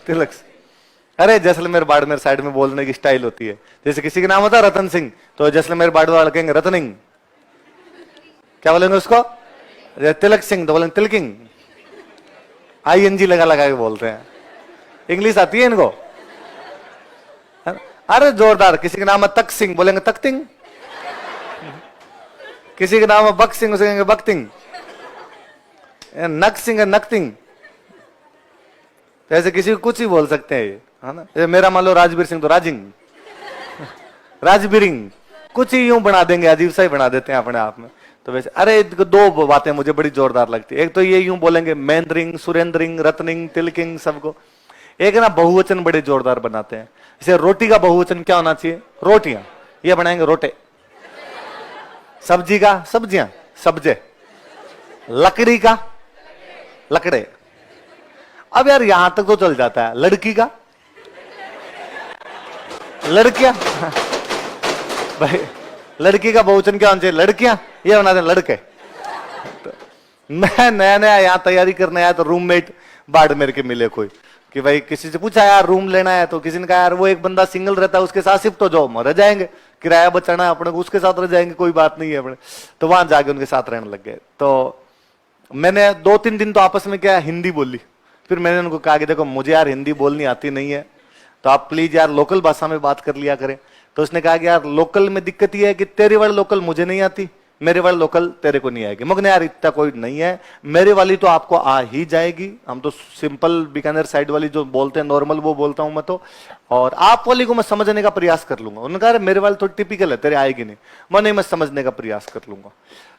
तिलक। अरे जैसलमेर बाड़मेर साइड में बोलने की स्टाइल होती है, जैसे किसी का नाम होता है रतन सिंह, तो जैसलमेर बाड़मेर वाले कहेंगे रतनिंग। क्या बोलेंगे उसको? तिलक सिंह तो बोलेंगे तिलकिंग। ING लगा लगा के बोलते हैं। इंग्लिश आती है इनको। अरे जोरदार। किसी का नाम है तक सिंह, बोलेंगे तख्तिंग। किसी का नाम है बक सिंह, उसे कहेंगे बख्तिंग। नक सिंह है नकतिंग। तो ऐसे किसी को कुछ ही बोल सकते हैं ये, है ना। मेरा मान लो राजवीर सिंह तो राजिंग, राजबीरिंग, कुछ ही यूं बना देंगे, अजीब सा ही बना देते हैं अपने आप में। तो वैसे अरे दो बातें मुझे बड़ी जोरदार लगती है। एक तो ये यूं बोलेंगे महेंद्रिंग, सुरेंद्रिंग, रत्निंग, तिलकिंग सबको। एक ना बहुवचन बड़े जोरदार बनाते हैं। जैसे रोटी का बहुवचन क्या होना चाहिए? रोटियां। ये बनाएंगे रोटे। सब्जी का सब्जियां, सब्जे। लकड़ी का लकड़े। अब यार यहां तक तो चल जाता है। लड़की का लड़कियां। भाई लड़की का बहुवचन क्या होना चाहिए? लड़कियां। ये बना दे लड़के। तो मैं नया नया यहां तैयारी करने आया तो रूममेट बाड़मेर के मिले कोई, कि भाई किसी से पूछा यार रूम लेना है, तो किसी ने कहा यार वो एक बंदा सिंगल रहता है, उसके साथ शिफ्ट तो जाओ, रह जाएंगे, किराया बचाना है अपने को, उसके साथ रह जाएंगे, कोई बात नहीं है अपने। तो वहां जाके उनके साथ रहने लग गए। तो मैंने 2-3 दिन तो आपस में क्या हिंदी बोली। फिर मैंने उनको कहा कि देखो मुझे यार हिंदी बोलनी आती नहीं है, तो आप प्लीज यार लोकल भाषा में बात कर लिया करें। तो उसने कहा कि यार लोकल में दिक्कत यह है कि तेरे वाली लोकल मुझे नहीं आती, मेरे वाली लोकल तेरे को नहीं आएगी। मगर यार इतना कोई नहीं है, मेरे वाली तो आपको आ ही जाएगी। हम तो सिंपल बीकानेर साइड वाली जो बोलते हैं नॉर्मल वो बोलता हूं मैं तो, और आप वाली को मैं समझने का प्रयास कर लूंगा। उन्होंने कहा मेरे वाली थोड़ी टिपिकल है, तेरे आएगी नहीं। मैं समझने का प्रयास कर लूंगा।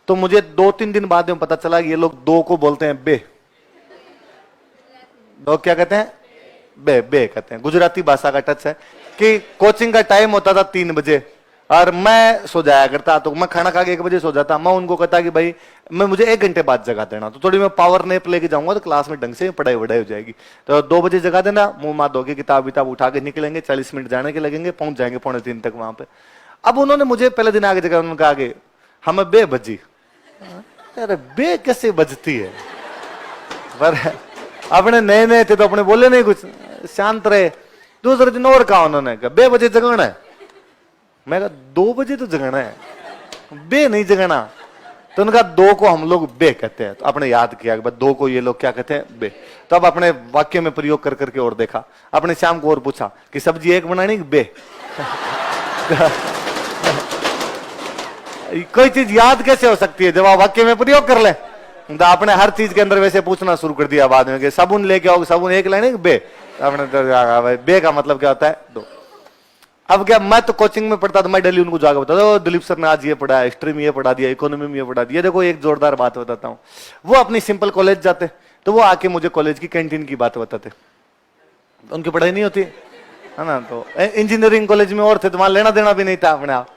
तो मुझे 2-3 दिन बाद में पता चला कि ये लोग दो को बोलते हैं बे। दो क्या कहते हैं? बे बे कहते हैं। गुजराती भाषा का टच है। कि कोचिंग का टाइम होता था 3 बजे और मैं सो जाया करता, तो मैं खाना खा के 1 बजे सो जाता। मैं उनको कहता कि भाई मैं मुझे 1 घंटे बाद जगा देना, तो थोड़ी मैं पावर नैप लेके जाऊंगा तो क्लास में ढंग से पढ़ाई वढ़ाई हो जाएगी। तो 2 बजे जगा देना, मुंह माथ धो के किताब विताब उठा के निकलेंगे, 40 मिनट जाने के लगेंगे, पहुंच जाएंगे 2:45 तक वहां पे। अब उन्होंने मुझे पहले दिन आगे जगह उन्होंने कहा कि हमें बे बजी। अरे बे कैसे बजती है? पर अपने नए नए थे तो अपने बोले नहीं कुछ, शांत रहे। दूसरे दिन और कहा उन्होंने, कहा 2 बजे जगाना है। मैं कहा 2 बजे तो जगाना है, बे नहीं जगाना। तो उनका 2 को हम लोग बे कहते हैं। तो आपने याद किया कि 2 को ये लोग क्या कहते हैं? बे। तो अब अपने वाक्य में प्रयोग कर करके और देखा। अपने श्याम को और पूछा कि सब्जी एक बनानी कि बे? कोई चीज याद कैसे हो सकती है जब आप वाक्य में प्रयोग कर ले? तो आपने हर चीज के अंदर वैसे पूछना शुरू कर दिया बाद में कि साबुन लेके आओगे, साबुन एक लाने बे? आपने तो बे का मतलब क्या होता है? 2। अब क्या, मैं तो कोचिंग में पढ़ता था, मैं डेली उनको जाकर बताता, दिलीप सर ने आज ये पढ़ा, हिस्ट्री में ये पढ़ा दिया, इकोनॉमी में ये पढ़ा दिया। देखो एक जोरदार बात बताता हूँ। वो अपनी सिंपल कॉलेज जाते तो वो आके मुझे कॉलेज की कैंटीन की बात बताते। उनकी पढ़ाई नहीं होती है ना, तो इंजीनियरिंग कॉलेज में और थे तो वहां लेना देना भी नहीं था अपने आप।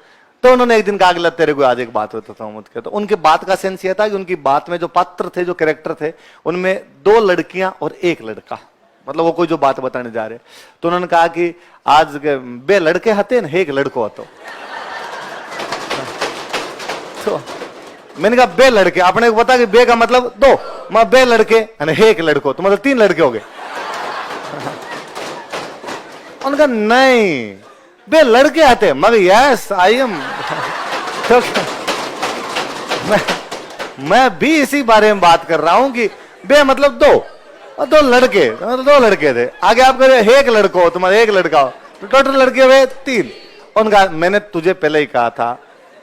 तो उन्होंने एक दिन कहा कि तेरे को आज एक बात बताता हूँ मुझे। तो उनकी बात का सेंस ये था कि उनकी बात में जो पात्र थे, जो कैरेक्टर थे, उनमें 2 लड़कियां और 1 लड़का, मतलब वो कोई जो बात बताने जा रहे। तो उन्होंने कहा कि आज बे लड़के हते न 1 लड़को हतो। तो मैंने कहा बे लड़के, आपने को बता कि बे का मतलब 2, मैं बे लड़के 1 लड़को, तो मतलब 3 लड़के हो गए। उनका नहीं, बे लड़के आते, मगर यस आई एम। तो मैं भी इसी बारे में बात कर रहा हूं कि बे मतलब 2 और 2 लड़के, तो 2 लड़के थे। आगे आप कह रहे 1 लड़को हो, तुम्हारे 1 लड़का हो, तो टोटल लड़के हुए 3। उनका मैंने तुझे पहले ही कहा था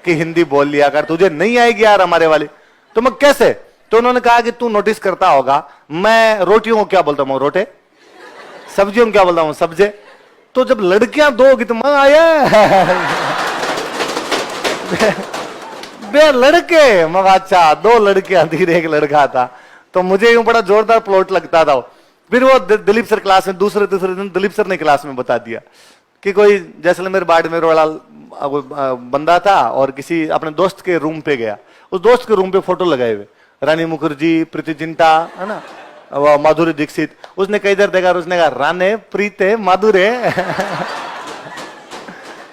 कि हिंदी बोल लिया कर, तुझे नहीं आएगी यार हमारे वाली। तो मैं कैसे? तो उन्होंने कहा कि तू नोटिस करता होगा, मैं रोटियों को क्या बोलता हूँ? रोटे। सब्जियों को क्या बोलता हूँ? सब्जे। तो जब लड़कियां 2 होगी तो मैं आया बे लड़के, मगर अच्छा 2 लड़कियां थी, 1 लड़का था। तो मुझे यूं बड़ा जोरदार प्लॉट लगता था। फिर वो दिलीप सर क्लास में दूसरे दिन दिलीप सर ने क्लास में बता दिया कि कोई जैसलमेर बाड़मेर वाला बंदा था और किसी अपने दोस्त के रूम पे गया। उस दोस्त के रूम पे फोटो लगाए हुए रानी मुखर्जी, प्रीति जिंटा, है ना, माधुरी दीक्षित। उसने कई देर देखा, उसने कहा राने प्रीते माधुरे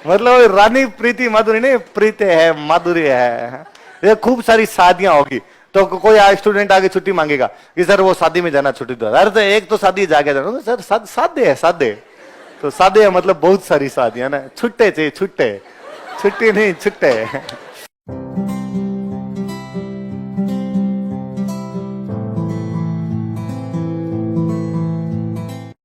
मतलब रानी प्रीति माधुरी नहीं, प्रीते है, माधुरी है। ये खूब सारी शादियां होगी। तो कोई स्टूडेंट आगे छुट्टी मांगेगा कि सर वो शादी में जाना, छुट्टी दो। अरे तो एक तो शादी जाके जाना सर, सादे है सादे। तो सादे है मतलब बहुत सारी शादी है ना, छुट्टे चाहिए, छुट्टे, छुट्टी नहीं छुट्टे।